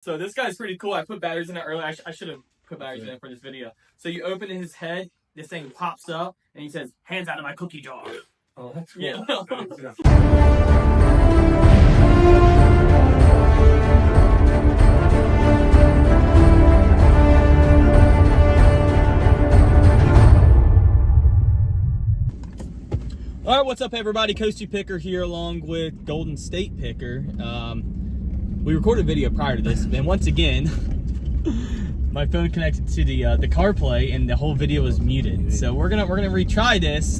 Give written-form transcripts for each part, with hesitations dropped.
So this guy's pretty cool. I put batteries in it earlier. I should have put batteries in it for this video. So you open his head, this thing pops up, and he says, "Hands out of my cookie jar." Oh, that's cool. Yeah. All right, what's up, everybody? Coastie Picker here, along with Golden State Picker. We recorded a video prior to this, and once again, my phone connected to the CarPlay, and the whole video was muted. So we're gonna retry this.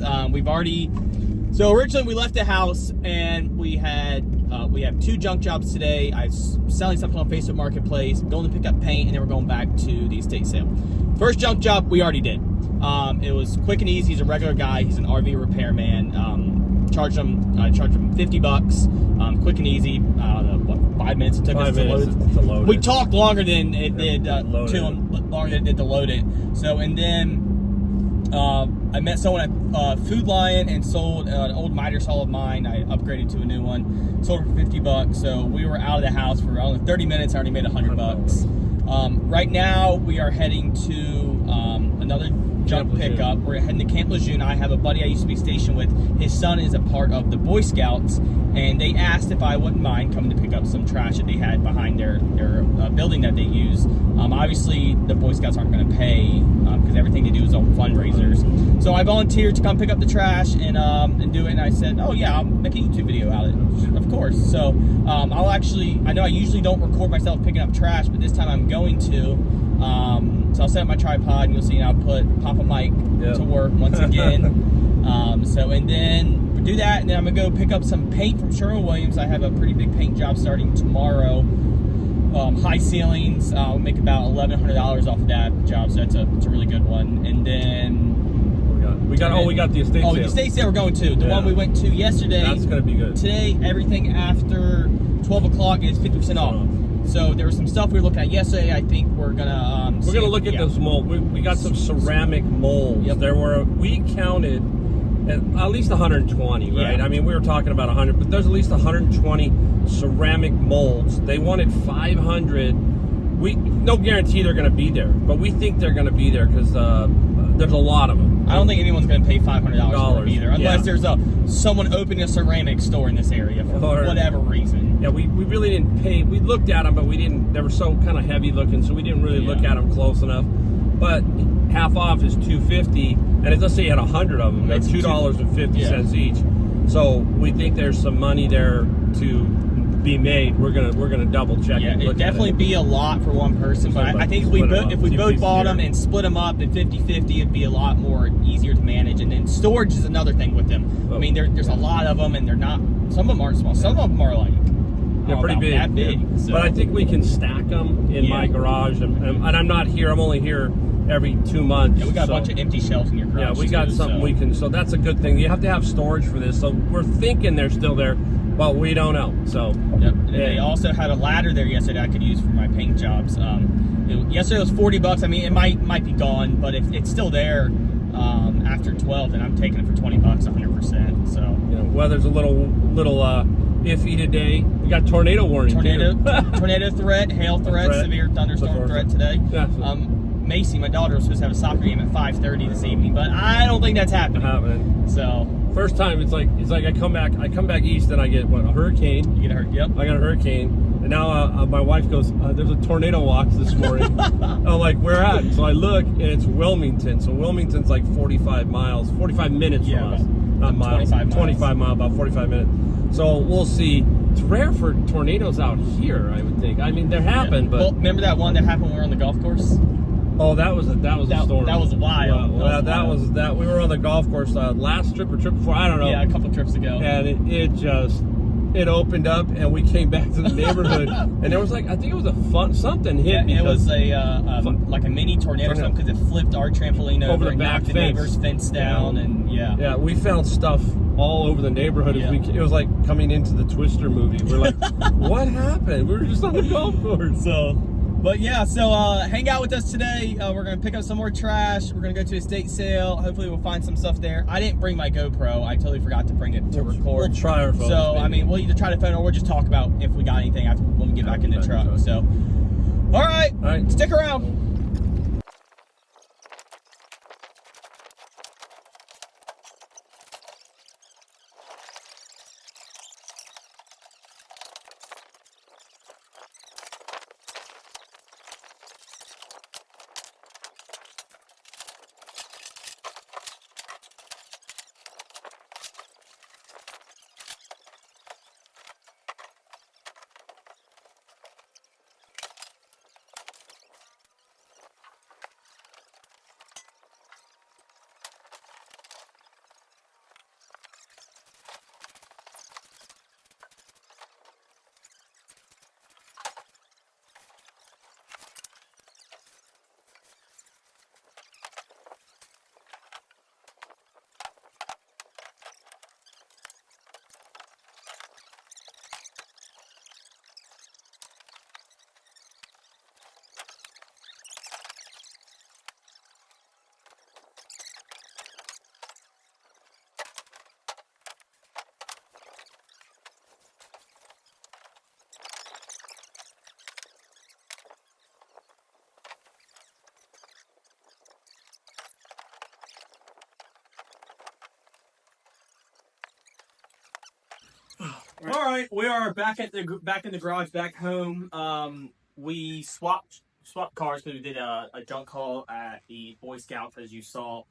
So originally we left the house, and we have 2 junk jobs today. I was selling something on Facebook Marketplace, going to pick up paint, and then we're going back to the estate sale. First junk job we already did. It was quick and easy. He's a regular guy. He's an RV repairman. I charged him $50. Quick and easy. 5 minutes it took us to load. We talked longer than it did longer than it did to load it. So, and then I met someone at Food Lion and sold an old miter saw of mine. I upgraded to a new one. Sold it for $50. So we were out of the house for only 30 minutes. I already made $100. Right now we are heading to another junk pickup. We're heading to Camp Lejeune. I have a buddy I used to be stationed with. His son is a part of the Boy Scouts, and they asked if I wouldn't mind coming to pick up some trash that they had behind their building that they use. Obviously, the Boy Scouts aren't going to pay because everything they do is all fundraisers. So I volunteered to come pick up the trash and do it. And I said, "Oh yeah, I'll make a YouTube video out of it, of course." So I know I usually don't record myself picking up trash, but this time I'm going to. So I'll set up my tripod, and you'll see I'll put Papa Mike to work once again. And then we'll do that, and then I'm gonna go pick up some paint from Sherwin-Williams. I have a pretty big paint job starting tomorrow. High ceilings. I'll make about $1,100 off of that job, so it's a really good one. And then we got the estate sale. Oh, the estate sale we're going to. The one we went to yesterday. That's gonna be good. Today, everything after 12 o'clock is 50% off. So there was some stuff we were looking at yesterday. I think we're gonna look at those molds. We got some ceramic molds. Yep. We counted at least 120, right? Yeah. I mean, we were talking about 100, but there's at least 120 ceramic molds. They wanted 500. No guarantee they're going to be there, but we think they're going to be there because there's a lot of them. I don't think anyone's going to pay $500 for it either, unless there's someone opening a ceramic store in this area for whatever reason. Yeah, we really didn't pay. We looked at them, but we didn't. They were so kind of heavy looking, so we didn't really look at them close enough. But half off is $250, and it does say you had 100 of them. They're $2.50 each. So we think there's some money there to be made. We're gonna double check. Yeah, it'd definitely be a lot for one person, but I think if we both bought them and split them up at 50-50, it'd be a lot more easier to manage. And then storage is another thing with them. I mean, there's a lot of them, and they're not. Some of them aren't small. Some of them are like they're pretty big. That big. Yeah. So. But I think we can stack them in my garage, and I'm not here. I'm only here every 2 months. Yeah, we got a bunch of empty shelves in your garage. Yeah, we got something we can. So that's a good thing. You have to have storage for this. So we're thinking they're still there, but we don't know. So yep. And they also had a ladder there yesterday I could use for my paint jobs. Yesterday it was $40. I mean, it might be gone, but if it's still there after 12, then I'm taking it for $20, 100%. So weather's a little iffy today. We got tornado warning. Tornado threat, hail threat, severe thunderstorm threat today. Yeah. Macy, my daughter, was supposed to have a soccer game at 5:30 this evening, but I don't think that's happening. So first time it's like I come back east and I get a hurricane. You get hurt. Yep. I got a hurricane, and now my wife goes, "There's a tornado watch this morning." I'm like, "Where at?" So I look, and it's Wilmington. So Wilmington's like 45 minutes from us. Not miles. 25 miles, about 45 minutes. So we'll see. It's rare for tornadoes out here, I would think. I mean, there happen, but remember that one that happened when we were on the golf course? Oh, that was a storm. That was wild. We were on the golf course last trip or trip before, I don't know. Yeah, a couple trips ago. And it opened up, and we came back to the neighborhood, and there was I think it was something hit. Yeah, it was like a mini tornado because it flipped our trampoline over the and back knocked the neighbor's fence down, and yeah, we found stuff all over the neighborhood. It was like coming into the Twister movie. We're like, what happened? We were just on the golf course. But yeah, so hang out with us today. We're going to pick up some more trash. We're going to go to a estate sale. Hopefully we'll find some stuff there. I didn't bring my GoPro. I totally forgot to bring it to record. We'll try our phone. So, maybe. I mean, we'll either try to phone or we'll just talk about if we got anything when we get back in the truck. So right. All right. Stick around. All right, we are back in the garage, back home. We swapped cars because we did a junk haul at the Boy Scouts, as you saw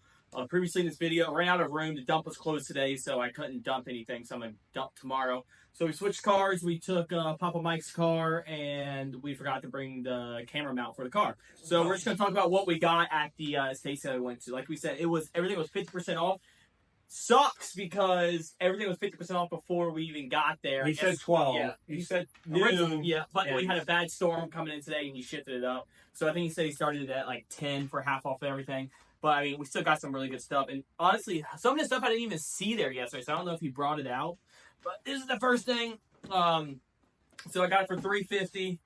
previously in this video. Ran out of room. The dump was closed today, so I couldn't dump anything. So I'm gonna dump tomorrow. So we switched cars. We took Papa Mike's car, and we forgot to bring the camera mount for the car. So we're just gonna talk about what we got at the estate sale we went to. Like we said, everything was 50% off. Sucks because everything was 50% off before we even got there. He said 12. Yeah. He said Originally, noon. yeah, but And we had a bad storm coming in today and he shifted it up. So I think he said he started it at like 10 for half off everything. But I mean, we still got some really good stuff. And honestly, some of the stuff I didn't even see there yesterday, so I don't know if he brought it out. But this is the first thing. So I got it for $350.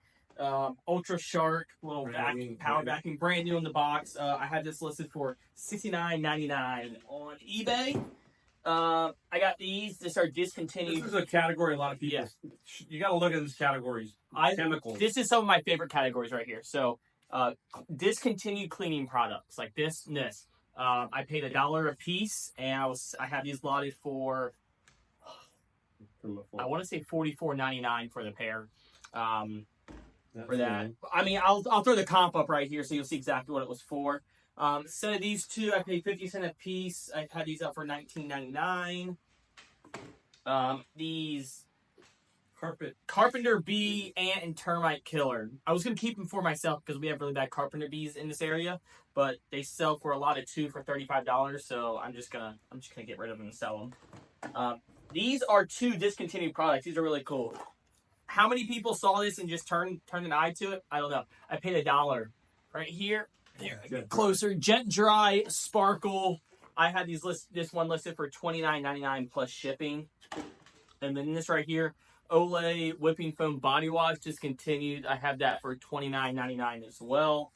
Ultra Shark little power vacuum, brand new in the box. I had this listed for $69.99 on eBay. I got these. These are discontinued. This is a category a lot of people. Yeah. You got to look at these categories. Chemicals. This is some of my favorite categories right here. So, discontinued cleaning products like this and this. I paid $1 a piece, and I have these allotted for I want to say $44.99 for the pair. For that, I mean, I'll throw the comp up right here so you'll see exactly what it was for. Instead of these two, I paid 50 cents a piece. I had these up for $19.99. These Carpenter bee ant and termite killer. I was gonna keep them for myself because we have really bad carpenter bees in this area, but they sell for a lot of two for $35. So I'm just gonna get rid of them and sell them. These are two discontinued products. These are really cool. How many people saw this and just turned an eye to it? I don't know. I paid $1 right here. Here, get closer. Jet Dry Sparkle. I had this one listed for $29.99 plus shipping. And then this right here, Olay Whipping Foam Body Wash, discontinued. I have that for $29.99 as well.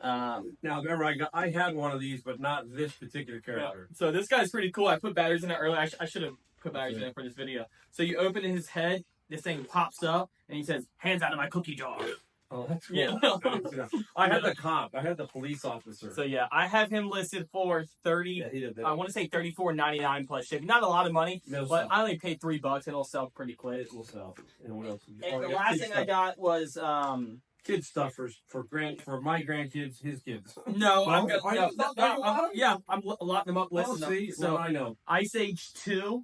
Now, remember, I had one of these, but not this particular character. Yeah. So this guy's pretty cool. I put batteries in it earlier. I should have put batteries in it for this video. So you open his head, this thing pops up, and he says, "Hands out of my cookie jar." Oh, that's cool. Yeah. I had the cop. I had the police officer. So yeah, I have him listed for $30. Yeah, he did that. I want to say $34.99 plus shipping. Not a lot of money, It'll but sell. I only paid $3 and it'll sell pretty quick. It will sell. And what else? And the last thing I got was kid stuff for my grandkids, his kids. no, I'm Oh, gonna, I'm locking them up, listing them. See, So well, I know. Ice Age 2.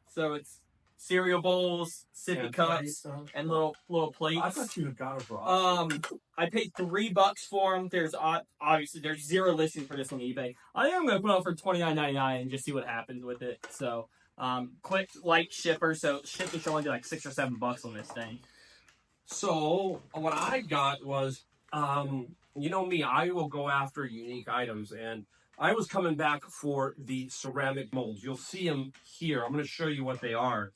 So it's cereal bowls, sippy cups, and little plates. I thought you had got it for I paid $3 for them. There's obviously there's zero listing for this on eBay. I think I'm gonna put it on for $29.99 and just see what happens with it. So, quick, light shipper. So shipping should only be like $6 or $7 on this thing. So what I got was, you know me, I will go after unique items, and I was coming back for the ceramic molds. You'll see them here. I'm going to show you what they are.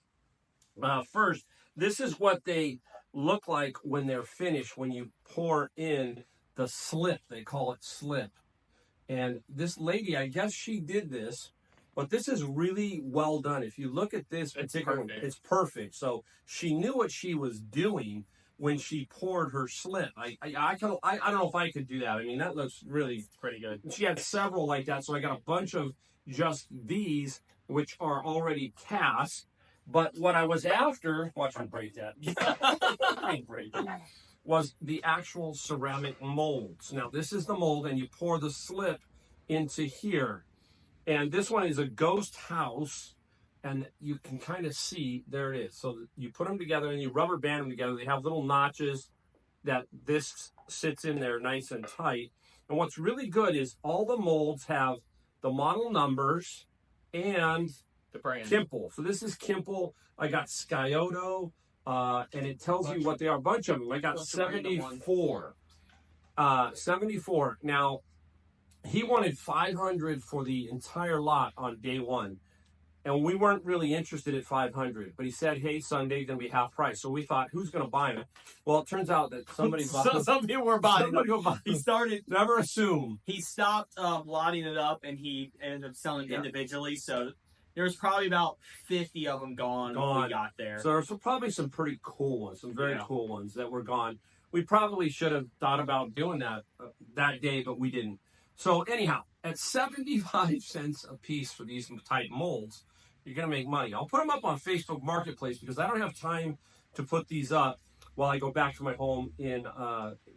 First, this is what they look like when they're finished, when you pour in the slip. They call it slip. And this lady, I guess she did this, but this is really well done. If you look at this particular, it's perfect. So she knew what she was doing when she poured her slip. I don't know if I could do that. I mean, that looks really Pretty good. She had several like that, so I got a bunch of just these, which are already cast. But what I was after, watch me break that. I break it. Was the actual ceramic molds. Now, this is the mold, and you pour the slip into here. And this one is a ghost house, and you can kind of see, there it is. So you put them together, and you rubber band them together. They have little notches that this sits in there nice and tight. And what's really good is all the molds have the model numbers and The brand. Kimple. So this is Kimple. I got Scioto. And it tells you what they are. A bunch of them. I got 74. 74. Now, he wanted 500 for the entire lot on day one. And we weren't really interested at 500. But he said, hey, Sunday's going to be half price. So we thought, who's going to buy them? Well, it turns out that somebody bought them. Some people were buying Somebody them. will buy He them. started. Never assume. He stopped lotting it up, and he ended up selling Yeah. individually. So there was probably about 50 of them gone when we got there. So there's probably some pretty cool ones, some very Yeah. cool ones that were gone. We probably should have thought about doing that that day, but we didn't. So anyhow, at 75 cents a piece for these type molds, you're going to make money. I'll put them up on Facebook Marketplace because I don't have time to put these up while I go back to my home in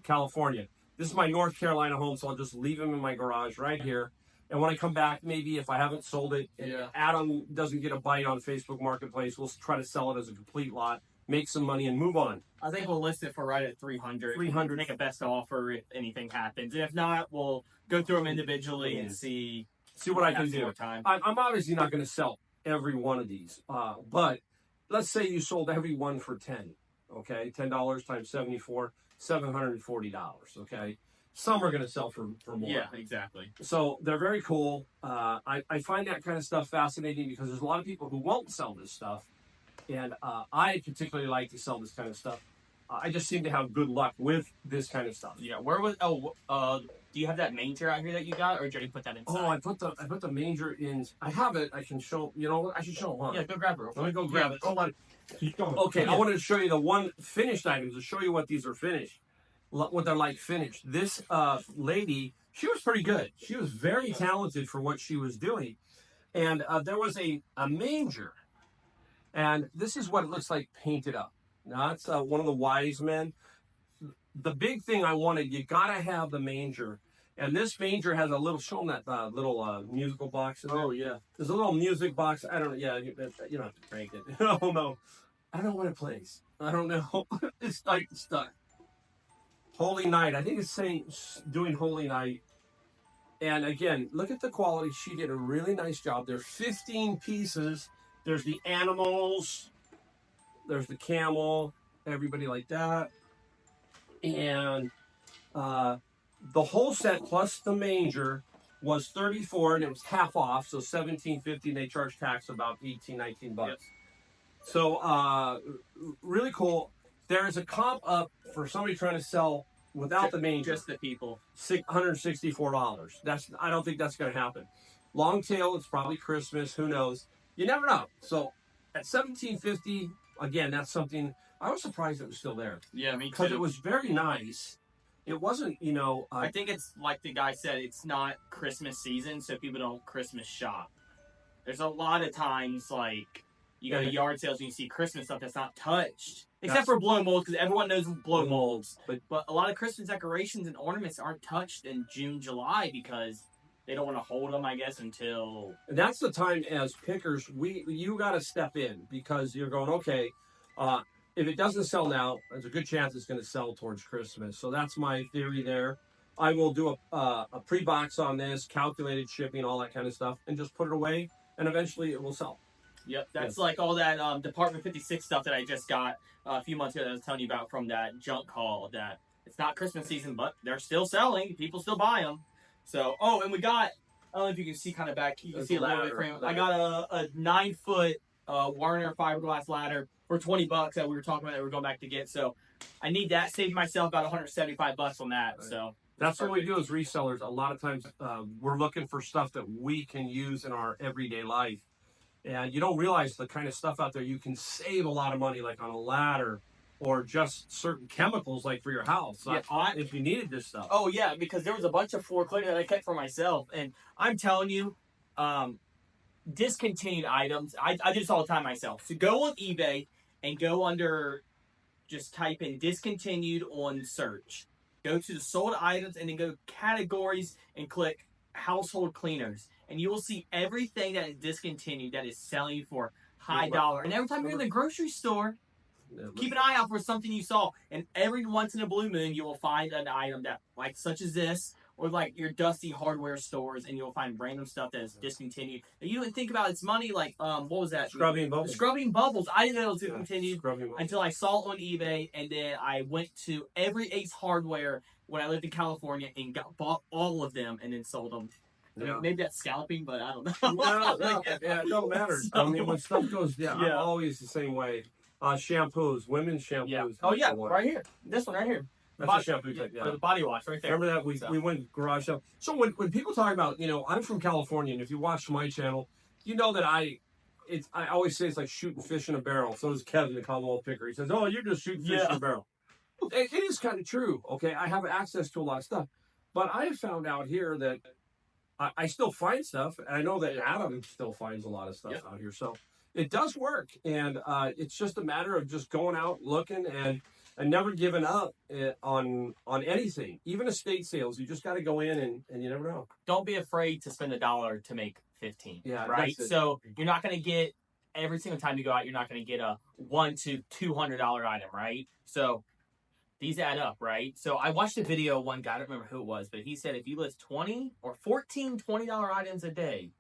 California. This is my North Carolina home, so I'll just leave them in my garage right here. And when I come back, maybe if I haven't sold it, and Adam doesn't get a bite on Facebook Marketplace, we'll try to sell it as a complete lot, make some money, and move on. I think we'll list it for right at 300. 300. Make a best offer if anything happens. And if not, we'll go through them individually and see what I can have some do. more time. I'm obviously not going to sell every one of these, but let's say you sold every one for 10. Okay, $10 times 74, $740. Okay, some are going to sell for more. Yeah, exactly. So they're very cool. I find that kind of stuff fascinating because there's a lot of people who won't sell this stuff. And I particularly like to sell this kind of stuff. I just seem to have good luck with this kind of stuff. Yeah, where was, do you have that manger out here that you got, or did you already put that inside? Oh, I put the manger in. I have it. I can show, you know what? I should show them. Huh? Yeah, go grab it. Let me go grab it. Hold on. Keep going. Okay, Yeah. I wanted to show you the one finished items to show you what these are finished. What they're like finished. This lady, she was pretty good. She was very talented for what she was doing. And there was a manger. And this is what it looks like painted up. Now, that's one of the wise men. The big thing I wanted, you got to have the manger. And this manger has a little, show them that little musical box in there. Oh, yeah. There's a little music box. I don't know. Yeah, you don't have to crank it. Oh, no. I don't know what it plays. I don't know. It's like stuck. Holy Night. I think it's saying doing Holy Night. And again, look at the quality. She did a really nice job. There's 15 pieces. There's the animals. There's the camel. Everybody like that. And the whole set plus the manger was $34, and it was half off, so $17.50, and they charge tax about $18-19 bucks. Yep. So really cool. There is a comp up for somebody trying to sell without the manger. Just the people. $164. I don't think that's going to happen. Long tail, it's probably Christmas. Who knows? You never know. So at $17.50, again, that's something. I was surprised it was still there Yeah, me because too. it was very nice. It wasn't, I think it's like the guy said, it's not Christmas season, so people don't Christmas shop. There's a lot of times, like, you go to yard sales and you see Christmas stuff that's not touched. Except for blow molds, because everyone knows blow molds. But a lot of Christmas decorations and ornaments aren't touched in June, July, because they don't want to hold them, I guess, until... And that's the time as pickers, you got to step in because you're going, okay, if it doesn't sell now, there's a good chance it's going to sell towards Christmas. So that's my theory there. I will do a pre-box on this, calculated shipping, all that kind of stuff, and just put it away, and eventually it will sell. Yep, that's like all that Department 56 stuff that I just got a few months ago that I was telling you about from that junk haul. That it's not Christmas season, but they're still selling. People still buy them. So, and we got, I don't know if you can see kind of back. You can There's see a a little bit. ladder. I got a 9-foot Warner fiberglass ladder for $20 that we were talking about that we were going back to get. So I need that. Saved myself about $175 on that. Right. So That's what we do as resellers. A lot of times we're looking for stuff that we can use in our everyday life. And you don't realize the kind of stuff out there you can save a lot of money, like on a ladder. or just certain chemicals like for your house. Yeah, If you needed this stuff. Oh yeah, because there was a bunch of floor cleaner that I kept for myself, and I'm telling you, discontinued items. I do this all the time myself. So go on eBay and go under, just type in discontinued on search. Go to the sold items and then go categories and click household cleaners, and you will see everything that is discontinued that is selling for high dollar. And every time you're in the grocery store, keep an eye out for something you saw, and every once in a blue moon you will find an item that, like, such as this, or like your dusty hardware stores, and you'll find random stuff that is discontinued that you didn't think about its money. Like what was that? Scrubbing bubbles. Scrubbing bubbles. I didn't know it was discontinued Scrubbing bubbles. until I saw it on eBay, and then I went to every Ace Hardware when I lived in California and bought all of them and then sold them. I mean, maybe that's scalping, but I don't know. No, yeah, it don't matter. I mean, when stuff goes, I'm always the same way. Shampoos, women's shampoos. Yeah. Oh yeah, right here. This one right here. That's a shampoo type. Or the body wash right there. Remember that we went garage sale. So when people talk about, I'm from California, and if you watch my channel, you know that I always say it's like shooting fish in a barrel. So does Kevin, the Commonwealth Picker. He says, "Oh, you're just shooting fish in a barrel." It is kind of true. Okay, I have access to a lot of stuff, but I have found out here that I still find stuff, and I know that Adam still finds a lot of stuff out here. So it does work, and it's just a matter of just going out, looking, and never giving up on anything, even estate sales. You just got to go in, and you never know. Don't be afraid to spend $1 to make 15. Yeah, right. So you're not going to get every single time you go out. You're not going to get a $100 to $200 item, right? So these add up, right? So I watched a video, one guy, I don't remember who it was, but he said if you list 20 or 14 $20 items a day,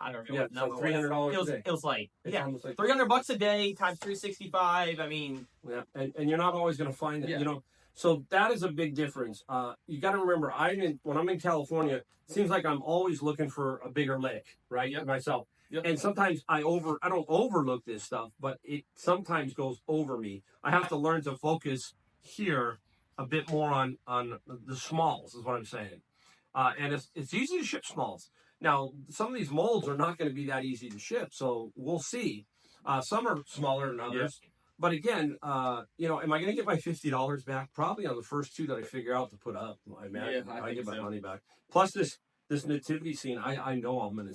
I don't know. Yeah, so $300 a day. It was like, like $300 a day times 365. I mean, yeah, and you're not always going to find it, So that is a big difference. You got to remember, when I'm in California, it seems like I'm always looking for a bigger lick, right? Yep. Myself. Yep. And sometimes I don't overlook this stuff, but it sometimes goes over me. I have to learn to focus here a bit more on the smalls, is what I'm saying. And it's easy to ship smalls. Now, some of these molds are not going to be that easy to ship, so we'll see. Some are smaller than others. Yeah. But again, am I going to get my $50 back? Probably on the first two that I figure out to put up. I imagine I get my money back. Plus this nativity scene, I know I'm gonna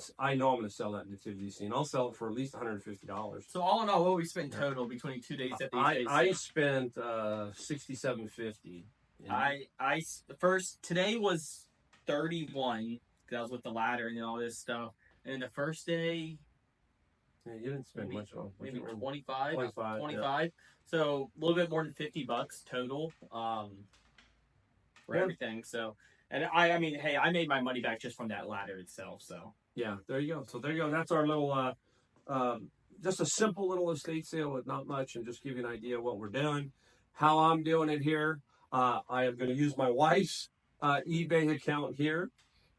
sell that nativity scene. I'll sell it for at least $150. So all in all, what we spent total between 2 days at these days? I spent $67.50. Today was 31. That was with the ladder and all this stuff. And the first day, yeah, you didn't spend much on. Maybe 25. 25. Yeah. So a little bit more than $50 total for everything. So, and I mean, hey, I made my money back just from that ladder itself. So yeah, there you go. So there you go. That's our little, just a simple little estate sale with not much, and just give you an idea of what we're doing, how I'm doing it here. I am going to use my wife's eBay account here.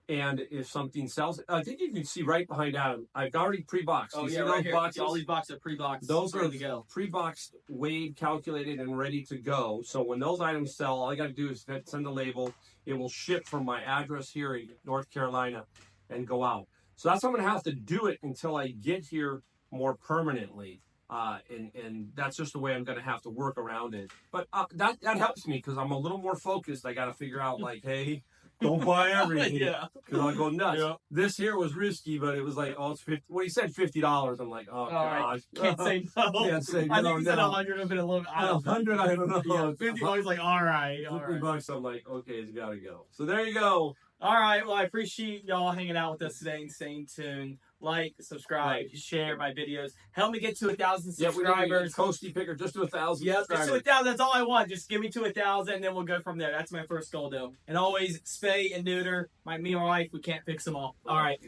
And if something sells, I think you can see right behind Adam, I've already pre-boxed. Oh, you yeah, see right those here. boxes? All these boxes are pre-boxed. Those are to go. Pre-boxed, weighed, calculated, and ready to go. So when those items sell, all I got to do is send a label. It will ship from my address here in North Carolina and go out. So that's how I'm going to have to do it until I get here more permanently. And that's just the way I'm going to have to work around it. But that helps me because I'm a little more focused. I got to figure out, like, hey, don't buy everything. Yeah. Because I'll go nuts. Yeah. This here was risky, but it was like, it's 50. When he said $50, I'm like, oh, gosh. Can't say no. Can't say no. I think he said 100 would have been a little. 100, I don't know. Yeah, 50 bucks, like, all right. $50, I'm like, okay, it's got to go. So there you go. All right. Well, I appreciate y'all hanging out with us today and staying tuned. Like, subscribe, share my videos. Help me get to 1,000 subscribers. Coastie Picker, just to 1,000 subscribers. Just to 1,000. That's all I want. Just give me to 1,000, and then we'll go from there. That's my first goal, though. And always spay and neuter. Me and my wife, we can't fix them all. All right.